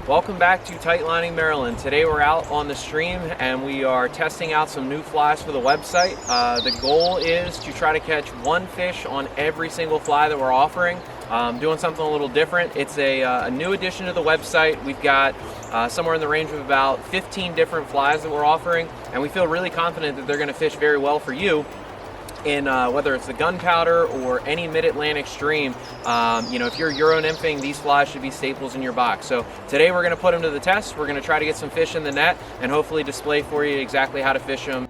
Welcome back to Tightlining Maryland. Today we're out on the stream and we are testing out some new flies for the website. The goal is to try to catch one fish on every single fly that we're offering. Doing something a little different. It's a new addition to the website. We've got somewhere in the range of about 15 different flies that we're offering, and we feel really confident that they're going to fish very well for you in whether it's the gunpowder or any mid-Atlantic stream. If you're Euro nymphing, these flies should be staples in your box. So today we're going to put them to the test. We're going to try to get some fish in the net and hopefully display for you exactly how to fish them.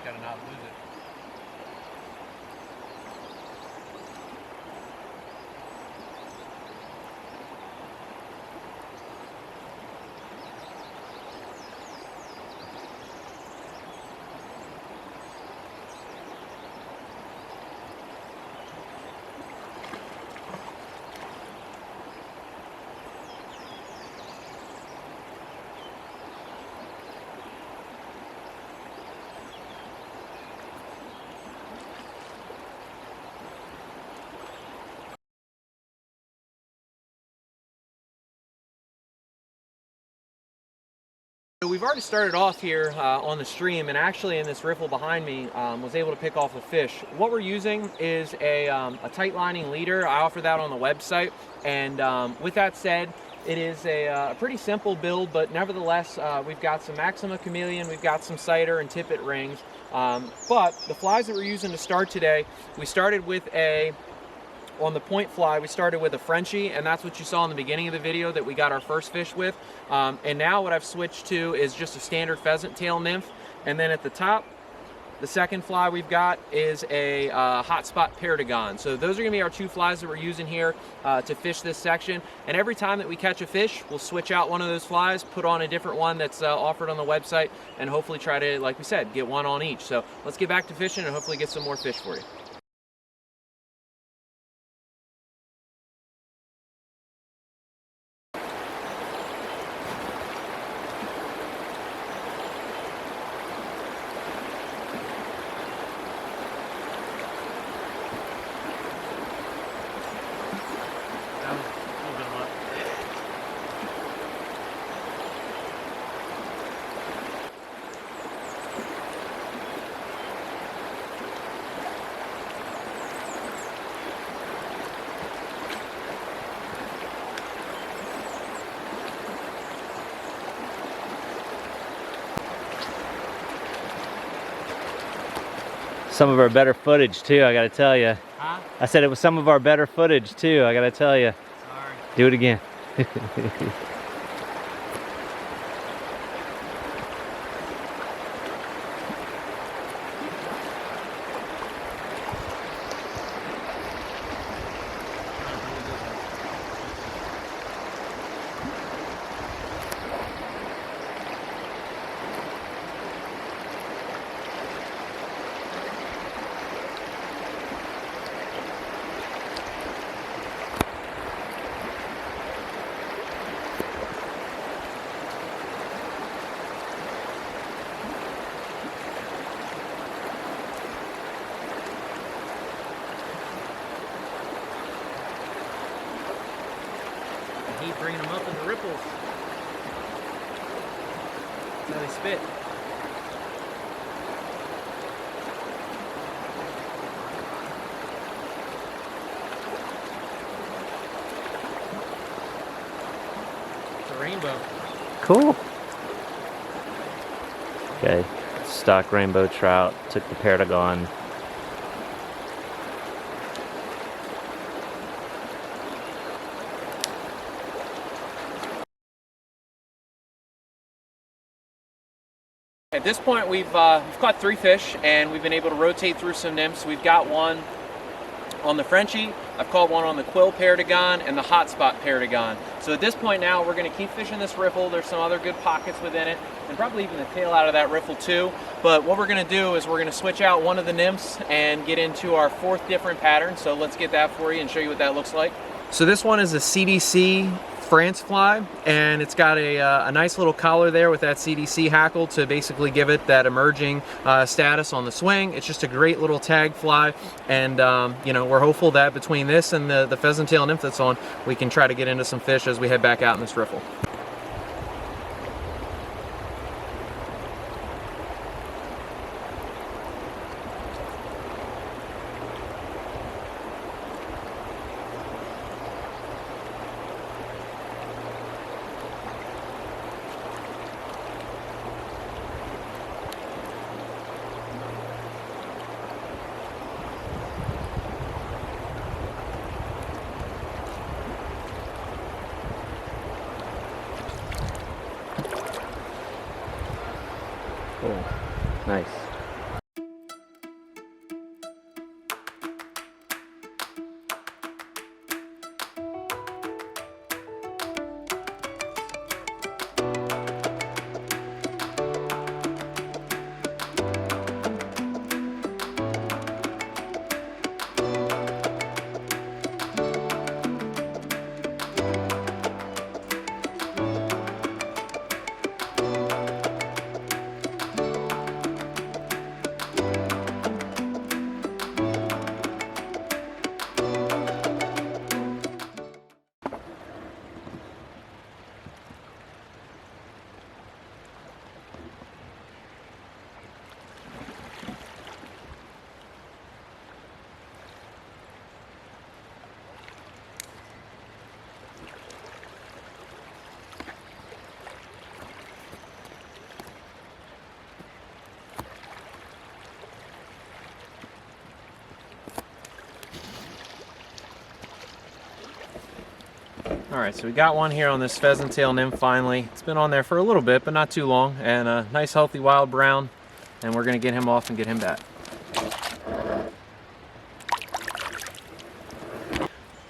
Got to not lose it. We've already started off here on the stream, and actually in this riffle behind me was able to pick off a fish. What we're using is a tight lining leader. I offer that on the website, and with that said, it is a pretty simple build, but nevertheless we've got some Maxima Chameleon, we've got some Cider and Tippet rings, but the flies that we're using to start today, we started with on the point fly, we started with a Frenchie, and that's what you saw in the beginning of the video that we got our first fish with. And now what I've switched to is just a standard pheasant tail nymph. And then at the top, the second fly we've got is a hotspot PERDIGON. So those are gonna be our two flies that we're using here to fish this section. And every time that we catch a fish, we'll switch out one of those flies, put on a different one that's offered on the website, and hopefully try to, like we said, get one on each. So let's get back to fishing and hopefully get some more fish for you. Some of our better footage too, I gotta tell you. Huh? I said it was some of our better footage too, I gotta tell you. Sorry. Do it again. Keep bringing them up in the ripples. That's how they spit. It's a rainbow. Cool. Okay, stock rainbow trout, took the PERDIGON. this point we've caught 3 fish, and we've been able to rotate through some nymphs. We've got one on the Frenchie, I've caught one on the quill PERDIGON and the hotspot PERDIGON. So at this point now we're going to keep fishing this riffle. There's some other good pockets within it, and probably even the tail out of that riffle too. But what we're going to do is we're going to switch out one of the nymphs and get into our 4th different pattern. So let's get that for you and show you what that looks like. So this one is a CDC France fly, and it's got a nice little collar there with that CDC hackle to basically give it that emerging status on the swing. It's just a great little tag fly, and you know, we're hopeful that between this and the pheasant tail nymph that's on, we can try to get into some fish as we head back out in this riffle. Cool. Nice. All right, so we got one here on this pheasant tail nymph finally. It's been on there for a little bit, but not too long, and a nice healthy wild brown, and we're gonna get him off and get him back.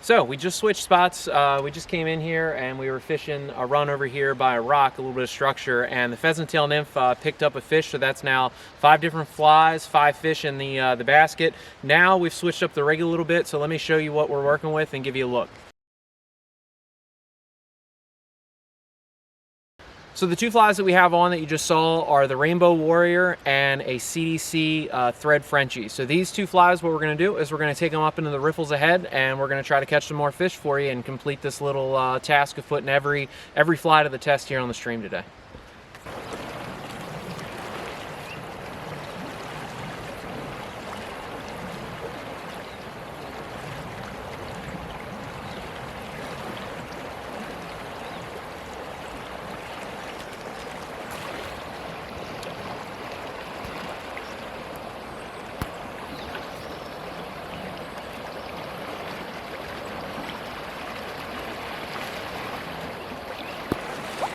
So we just switched spots. We just came in here and we were fishing a run over here by a rock, a little bit of structure, and the pheasant tail nymph picked up a fish. So that's now 5 different flies, 5 fish in the basket. Now we've switched up the rig a little bit, so let me show you what we're working with and give you a look. So the 2 flies that we have on that you just saw are the Rainbow Warrior and a CDC thread Frenchie. So these 2 flies, what we're going to do is we're going to take them up into the riffles ahead, and we're going to try to catch some more fish for you and complete this little task of putting every fly to the test here on the stream today.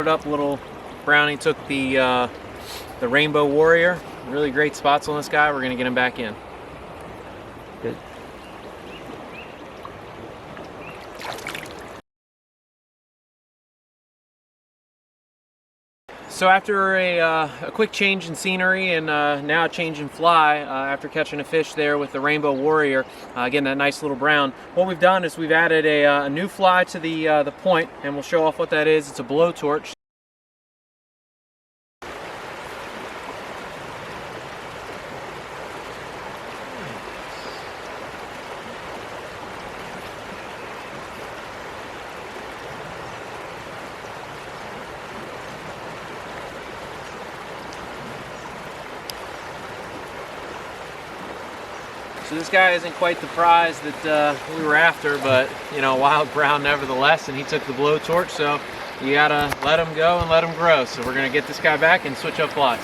Up little brownie took the Rainbow Warrior. Really great spots on this guy. We're gonna get him back in. Good. So after a quick change in scenery and now a change in fly, after catching a fish there with the Rainbow Warrior, again that nice little brown, what we've done is we've added a new fly to the point, and we'll show off what that is. It's a blowtorch. So this guy isn't quite the prize that we were after, but you know, wild brown nevertheless, and he took the blowtorch, so you gotta let him go and let him grow. So we're gonna get this guy back and switch up flies.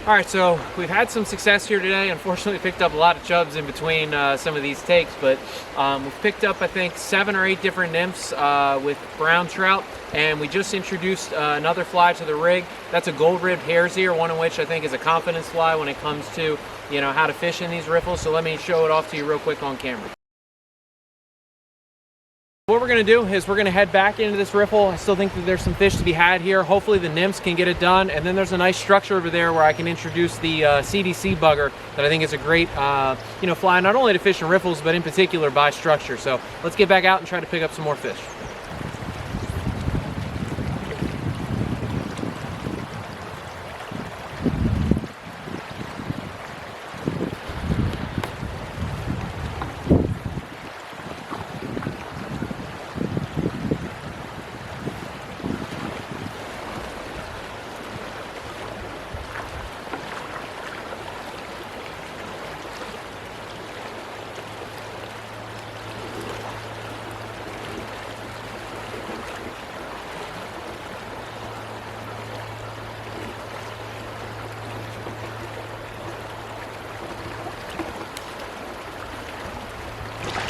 All right, so we've had some success here today. Unfortunately, picked up a lot of chubs in between some of these takes, but we've picked up, I think, 7 or 8 different nymphs with brown trout, and we just introduced another fly to the rig. That's a gold-ribbed hare's ear, one of which I think is a confidence fly when it comes to, you know, how to fish in these riffles. So let me show it off to you real quick on camera. What we're going to do is we're going to head back into this riffle. I still think that there's some fish to be had here. Hopefully the nymphs can get it done, and then there's a nice structure over there where I can introduce the CDC bugger that I think is a great you know, fly, not only to fish in riffles but in particular by structure. So let's get back out and try to pick up some more fish.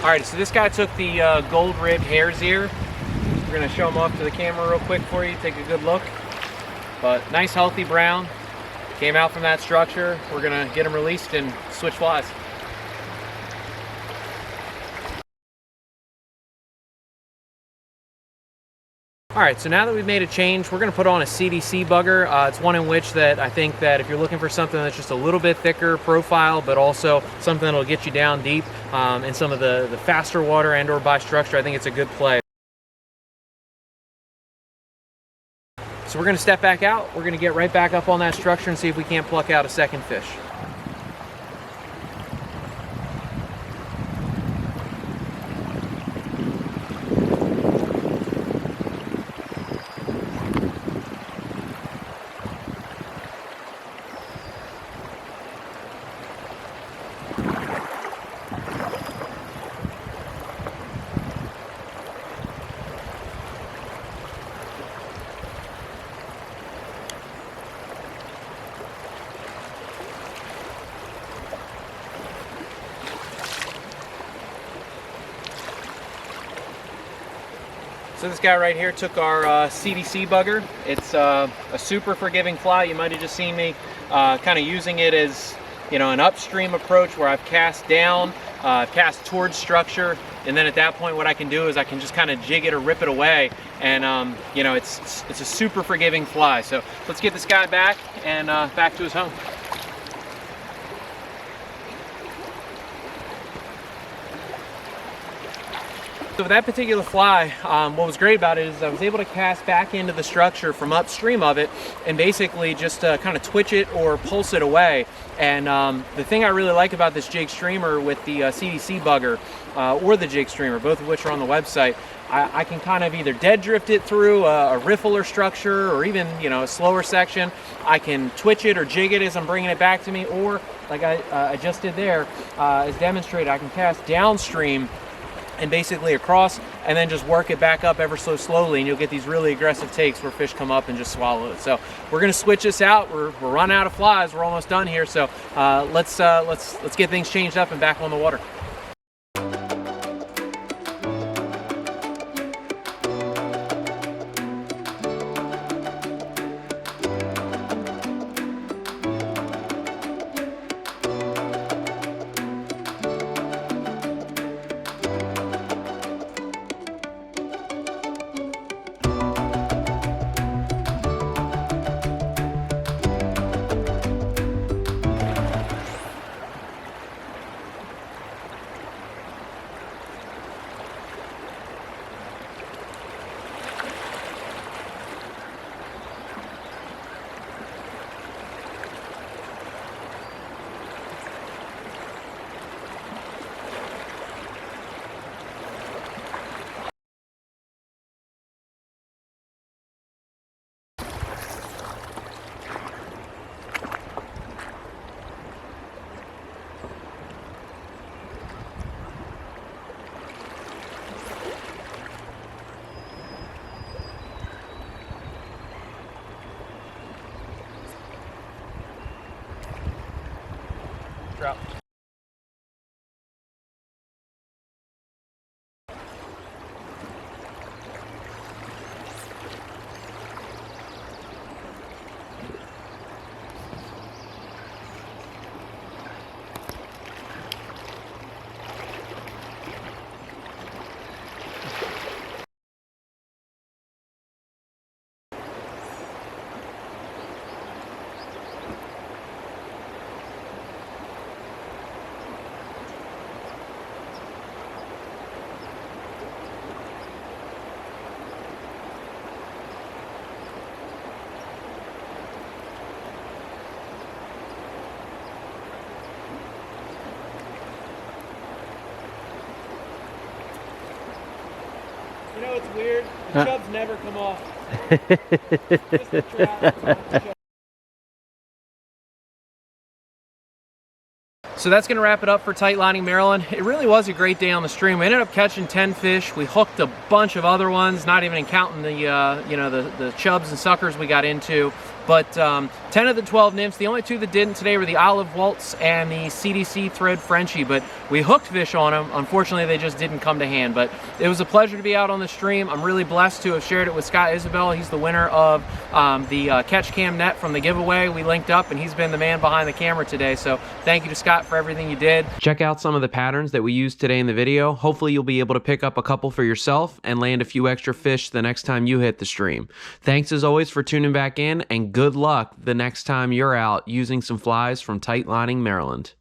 All right, so this guy took the gold-ribbed hare's ear. We're gonna show him off to the camera real quick for you, take a good look. But nice, healthy brown. Came out from that structure. We're gonna get him released and switch flies. All right, so now that we've made a change, we're gonna put on a CDC bugger. It's one in which that I think that if you're looking for something that's just a little bit thicker profile, but also something that'll get you down deep in some of the faster water and or by structure, I think it's a good play. So we're gonna step back out. We're gonna get right back up on that structure and see if we can't pluck out a second fish. So this guy right here took our CDC bugger. It's a super forgiving fly. You might have just seen me kind of using it as, you know, an upstream approach where I've cast down, cast towards structure, and then at that point what I can do is I can just kind of jig it or rip it away, and you know, it's a super forgiving fly. So let's get this guy back and back to his home. So with that particular fly, what was great about it is I was able to cast back into the structure from upstream of it and basically just kind of twitch it or pulse it away. And the thing I really like about this jig streamer with the CDC bugger or the jig streamer, both of which are on the website, I can kind of either dead drift it through a riffle or structure, or even, you know, a slower section. I can twitch it or jig it as I'm bringing it back to me, or like I just did there, as demonstrated, I can cast downstream and basically across, and then just work it back up ever so slowly, and you'll get these really aggressive takes where fish come up and just swallow it. So we're gonna switch this out. We're running out of flies. We're almost done here. So let's get things changed up and back on the water. trout. You know, it's weird. The chubs never come off. Just the trout. So that's going to wrap it up for Tight Lining Maryland. It really was a great day on the stream. We ended up catching 10 fish. We hooked a bunch of other ones, not even counting the you know, the chubs and suckers we got into. But 10 of the 12 nymphs, the only two that didn't today were the olive waltz and the CDC thread Frenchie, but we hooked fish on them. Unfortunately, they just didn't come to hand, but it was a pleasure to be out on the stream. I'm really blessed to have shared it with Scott Isabel. He's the winner of the catch cam net from the giveaway. We linked up and he's been the man behind the camera today, so thank you to Scott for everything you did. Check out some of the patterns that we used today in the video. Hopefully you'll be able to pick up a couple for yourself and land a few extra fish the next time you hit the stream. Thanks as always for tuning back in, and good luck the next time you're out using some flies from Tight Lining Maryland.